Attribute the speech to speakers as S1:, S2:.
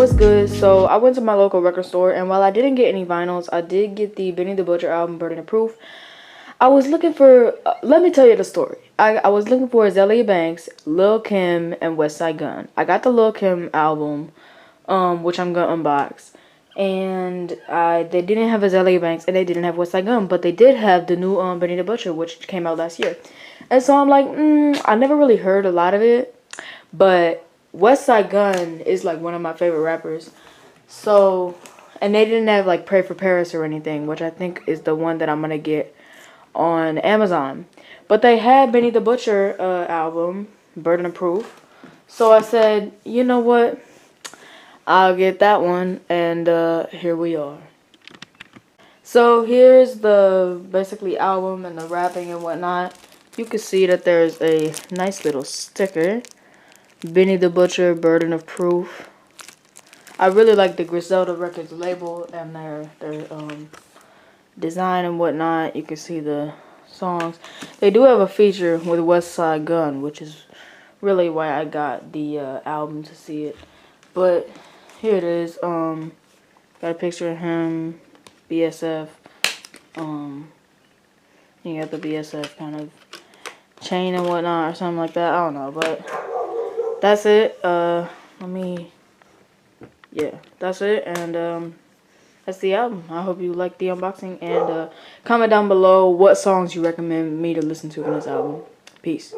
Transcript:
S1: what's good? So I went to my local record store, and while I didn't get any vinyls, I did get the Benny the Butcher album, Burden of Proof. I was looking for, let me tell you the story. I was looking for Azalea Banks, Lil Kim, and Westside Gunn. I got the Lil Kim album, which I'm gonna unbox. And they didn't have Azalea Banks, and they didn't have Westside Gunn, but they did have the new Benny the Butcher, which came out last year. And so I'm like, I never really heard a lot of it, but Westside Gunn is like one of my favorite rappers. So, and they didn't have like Pray for Paris or anything, which I think is the one that I'm gonna get on Amazon. But they had Benny the Butcher album, Burden of Proof. So I said, you know what? I'll get that one, and here we are. So here's the basically album and the wrapping and whatnot. You can see that there's a nice little sticker. Benny the Butcher, Burden of Proof. I really like the Griselda Records label and their design and whatnot. You can see the songs. They do have a feature with Westside Gunn, which is really why I got the album to see it. But here it is. Got a picture of him, BSF. You got the BSF kind of chain and whatnot or something like that. I don't know, but that's it. Yeah, that's it, and that's the album. I hope you like the unboxing, and comment down below what songs you recommend me to listen to in this album. Peace.